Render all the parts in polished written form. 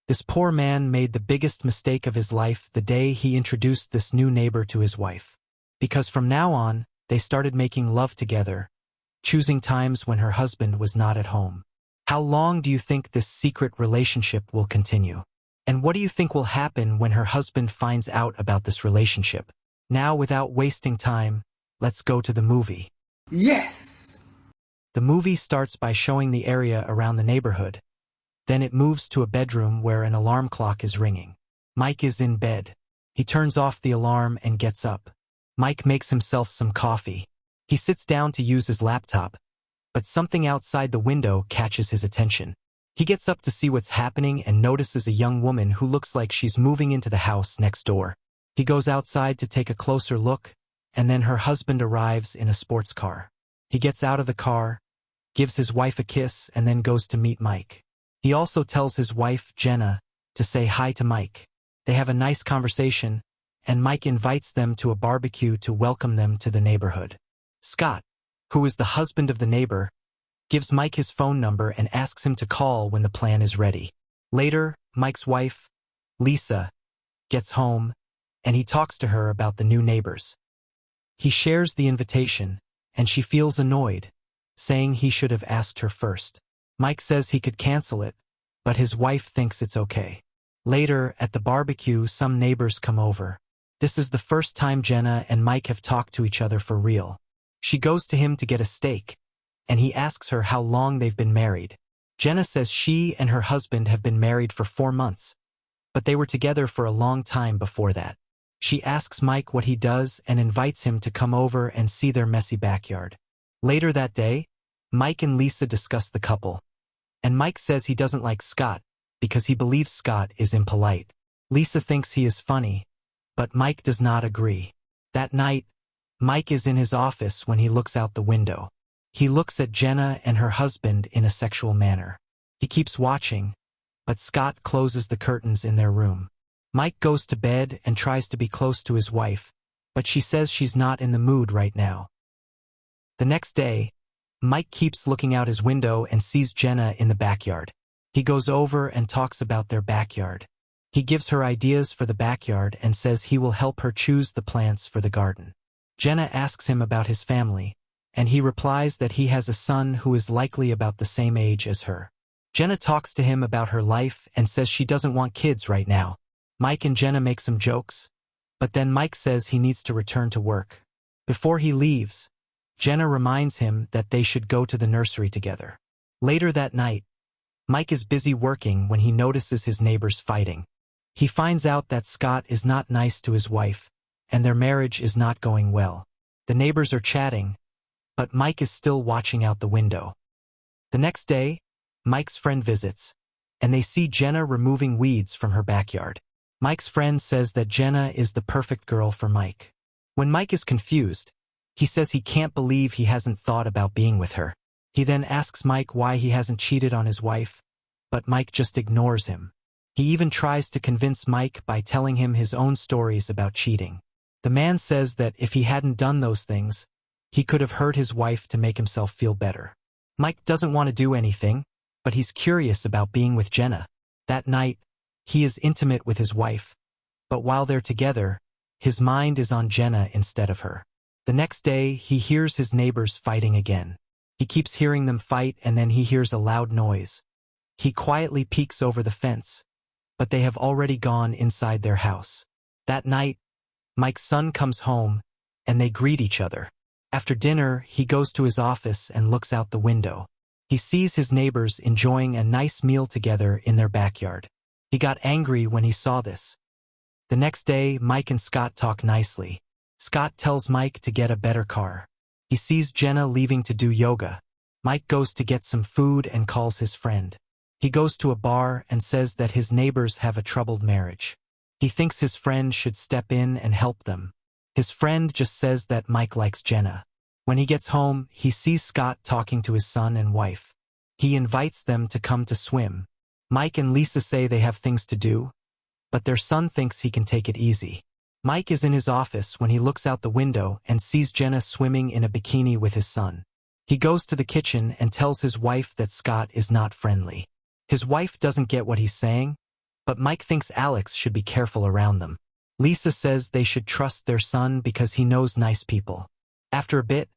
This poor man made the biggest mistake of his life the day he introduced this new neighbor to his wife. Because from now on, they started making love together, choosing times when her husband was not at home. How long do you think this secret relationship will continue? And what do you think will happen when her husband finds out about this relationship? Now, without wasting time, let's go to the movie. Yes! The movie starts by showing the area around the neighborhood. Then it moves to a bedroom where an alarm clock is ringing. Mike is in bed. He turns off the alarm and gets up. Mike makes himself some coffee. He sits down to use his laptop, but something outside the window catches his attention. He gets up to see what's happening and notices a young woman who looks like she's moving into the house next door. He goes outside to take a closer look, and then her husband arrives in a sports car. He gets out of the car, gives his wife a kiss, and then goes to meet Mike. He also tells his wife, Jenna, to say hi to Mike. They have a nice conversation, and Mike invites them to a barbecue to welcome them to the neighborhood. Scott, who is the husband of the neighbor, gives Mike his phone number and asks him to call when the plan is ready. Later, Mike's wife, Lisa, gets home, and he talks to her about the new neighbors. He shares the invitation, and she feels annoyed, saying he should have asked her first. Mike says he could cancel it, but his wife thinks it's okay. Later, at the barbecue, some neighbors come over. This is the first time Jenna and Mike have talked to each other for real. She goes to him to get a steak, and he asks her how long they've been married. Jenna says she and her husband have been married for 4 months, but they were together for a long time before that. She asks Mike what he does and invites him to come over and see their messy backyard. Later that day, Mike and Lisa discuss the couple, and Mike says he doesn't like Scott because he believes Scott is impolite. Lisa thinks he is funny, but Mike does not agree. That night, Mike is in his office when he looks out the window. He looks at Jenna and her husband in a sexual manner. He keeps watching, but Scott closes the curtains in their room. Mike goes to bed and tries to be close to his wife, but she says she's not in the mood right now. The next day, Mike keeps looking out his window and sees Jenna in the backyard. He goes over and talks about their backyard. He gives her ideas for the backyard and says he will help her choose the plants for the garden. Jenna asks him about his family, and he replies that he has a son who is likely about the same age as her. Jenna talks to him about her life and says she doesn't want kids right now. Mike and Jenna make some jokes, but then Mike says he needs to return to work. Before he leaves, Jenna reminds him that they should go to the nursery together. Later that night, Mike is busy working when he notices his neighbors fighting. He finds out that Scott is not nice to his wife, and their marriage is not going well. The neighbors are chatting, but Mike is still watching out the window. The next day, Mike's friend visits, and they see Jenna removing weeds from her backyard. Mike's friend says that Jenna is the perfect girl for Mike. When Mike is confused, he says he can't believe he hasn't thought about being with her. He then asks Mike why he hasn't cheated on his wife, but Mike just ignores him. He even tries to convince Mike by telling him his own stories about cheating. The man says that if he hadn't done those things, he could have hurt his wife to make himself feel better. Mike doesn't want to do anything, but he's curious about being with Jenna. That night, he is intimate with his wife, but while they're together, his mind is on Jenna instead of her. The next day, he hears his neighbors fighting again. He keeps hearing them fight and then he hears a loud noise. He quietly peeks over the fence, but they have already gone inside their house. That night, Mike's son comes home, and they greet each other. After dinner, he goes to his office and looks out the window. He sees his neighbors enjoying a nice meal together in their backyard. He got angry when he saw this. The next day, Mike and Scott talk nicely. Scott tells Mike to get a better car. He sees Jenna leaving to do yoga. Mike goes to get some food and calls his friend. He goes to a bar and says that his neighbors have a troubled marriage. He thinks his friend should step in and help them. His friend just says that Mike likes Jenna. When he gets home, he sees Scott talking to his son and wife. He invites them to come to swim. Mike and Lisa say they have things to do, but their son thinks he can take it easy. Mike is in his office when he looks out the window and sees Jenna swimming in a bikini with his son. He goes to the kitchen and tells his wife that Scott is not friendly. His wife doesn't get what he's saying, but Mike thinks Alex should be careful around them. Lisa says they should trust their son because he knows nice people. After a bit,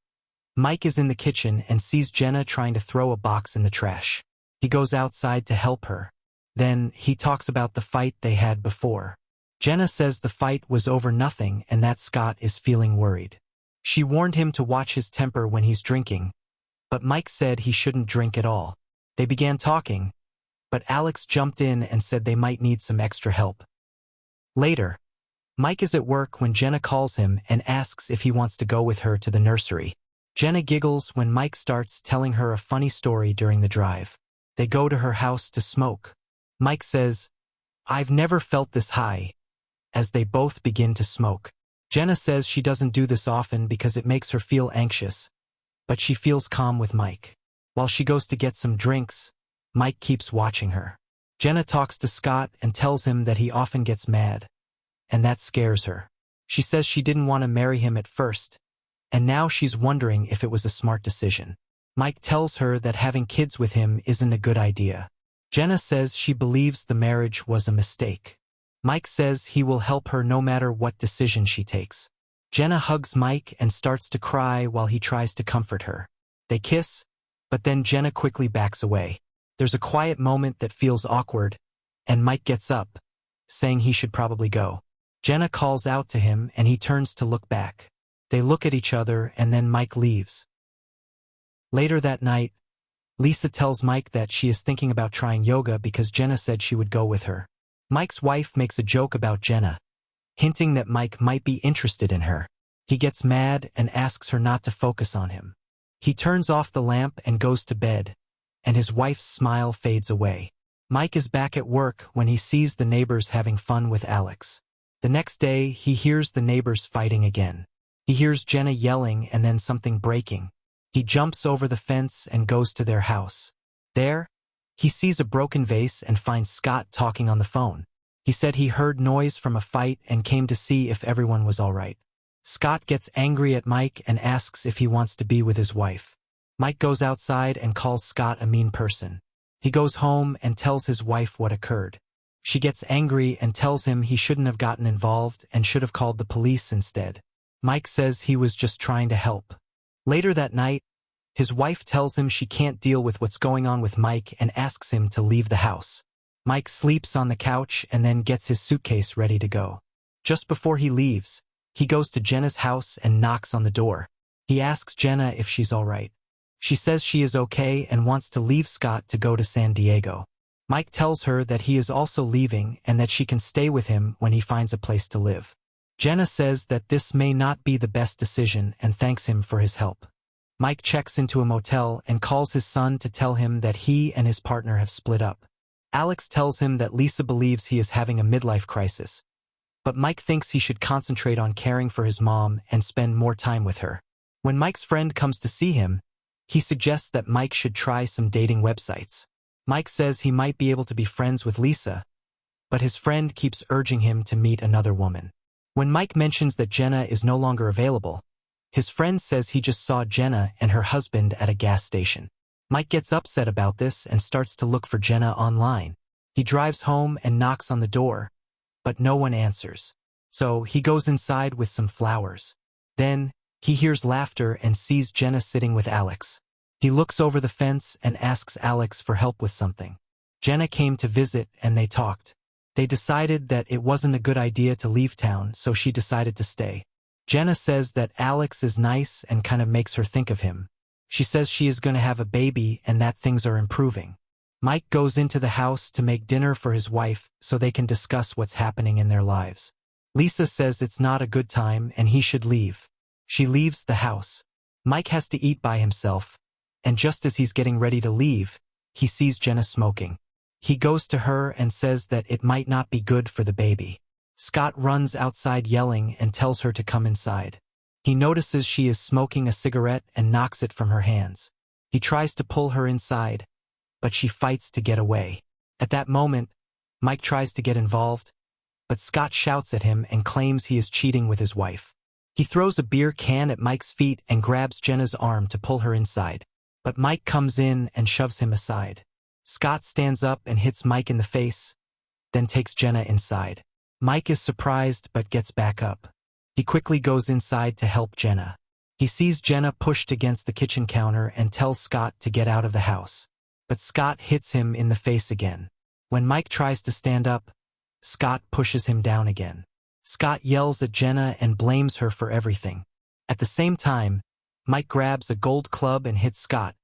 Mike is in the kitchen and sees Jenna trying to throw a box in the trash. He goes outside to help her. Then, he talks about the fight they had before. Jenna says the fight was over nothing and that Scott is feeling worried. She warned him to watch his temper when he's drinking, but Mike said he shouldn't drink at all. They began talking, but Alex jumped in and said they might need some extra help. Later, Mike is at work when Jenna calls him and asks if he wants to go with her to the nursery. Jenna giggles when Mike starts telling her a funny story during the drive. They go to her house to smoke. Mike says, "I've never felt this high," as they both begin to smoke. Jenna says she doesn't do this often because it makes her feel anxious, but she feels calm with Mike. While she goes to get some drinks, Mike keeps watching her. Jenna talks to Scott and tells him that he often gets mad, and that scares her. She says she didn't want to marry him at first, and now she's wondering if it was a smart decision. Mike tells her that having kids with him isn't a good idea. Jenna says she believes the marriage was a mistake. Mike says he will help her no matter what decision she takes. Jenna hugs Mike and starts to cry while he tries to comfort her. They kiss, but then Jenna quickly backs away. There's a quiet moment that feels awkward, and Mike gets up, saying he should probably go. Jenna calls out to him and he turns to look back. They look at each other and then Mike leaves. Later that night, Lisa tells Mike that she is thinking about trying yoga because Jenna said she would go with her. Mike's wife makes a joke about Jenna, hinting that Mike might be interested in her. He gets mad and asks her not to focus on him. He turns off the lamp and goes to bed, and his wife's smile fades away. Mike is back at work when he sees the neighbors having fun with Alex. The next day, he hears the neighbors fighting again. He hears Jenna yelling and then something breaking. He jumps over the fence and goes to their house. There, he sees a broken vase and finds Scott talking on the phone. He said he heard noise from a fight and came to see if everyone was all right. Scott gets angry at Mike and asks if he wants to be with his wife. Mike goes outside and calls Scott a mean person. He goes home and tells his wife what occurred. She gets angry and tells him he shouldn't have gotten involved and should have called the police instead. Mike says he was just trying to help. Later that night, his wife tells him she can't deal with what's going on with Mike and asks him to leave the house. Mike sleeps on the couch and then gets his suitcase ready to go. Just before he leaves, he goes to Jenna's house and knocks on the door. He asks Jenna if she's all right. She says she is okay and wants to leave Scott to go to San Diego. Mike tells her that he is also leaving and that she can stay with him when he finds a place to live. Jenna says that this may not be the best decision and thanks him for his help. Mike checks into a motel and calls his son to tell him that he and his partner have split up. Alex tells him that Lisa believes he is having a midlife crisis, but Mike thinks he should concentrate on caring for his mom and spend more time with her. When Mike's friend comes to see him, he suggests that Mike should try some dating websites. Mike says he might be able to be friends with Lisa, but his friend keeps urging him to meet another woman. When Mike mentions that Jenna is no longer available, his friend says he just saw Jenna and her husband at a gas station. Mike gets upset about this and starts to look for Jenna online. He drives home and knocks on the door, but no one answers. So he goes inside with some flowers. Then, he hears laughter and sees Jenna sitting with Alex. He looks over the fence and asks Alex for help with something. Jenna came to visit and they talked. They decided that it wasn't a good idea to leave town, so she decided to stay. Jenna says that Alex is nice and kind of makes her think of him. She says she is going to have a baby and that things are improving. Mike goes into the house to make dinner for his wife so they can discuss what's happening in their lives. Lisa says it's not a good time and he should leave. She leaves the house. Mike has to eat by himself, and just as he's getting ready to leave, he sees Jenna smoking. He goes to her and says that it might not be good for the baby. Scott runs outside yelling and tells her to come inside. He notices she is smoking a cigarette and knocks it from her hands. He tries to pull her inside, but she fights to get away. At that moment, Mike tries to get involved, but Scott shouts at him and claims he is cheating with his wife. He throws a beer can at Mike's feet and grabs Jenna's arm to pull her inside, but Mike comes in and shoves him aside. Scott stands up and hits Mike in the face, then takes Jenna inside. Mike is surprised but gets back up. He quickly goes inside to help Jenna. He sees Jenna pushed against the kitchen counter and tells Scott to get out of the house. But Scott hits him in the face again. When Mike tries to stand up, Scott pushes him down again. Scott yells at Jenna and blames her for everything. At the same time, Mike grabs a gold club and hits Scott,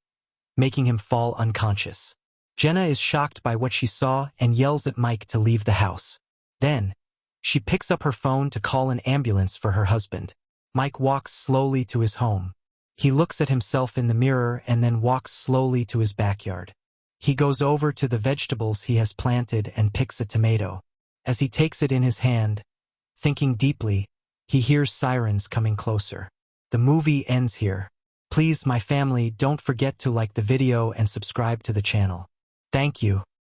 making him fall unconscious. Jenna is shocked by what she saw and yells at Mike to leave the house. Then, she picks up her phone to call an ambulance for her husband. Mike walks slowly to his home. He looks at himself in the mirror and then walks slowly to his backyard. He goes over to the vegetables he has planted and picks a tomato. As he takes it in his hand, thinking deeply, he hears sirens coming closer. The movie ends here. Please, my family, don't forget to like the video and subscribe to the channel. Thank you.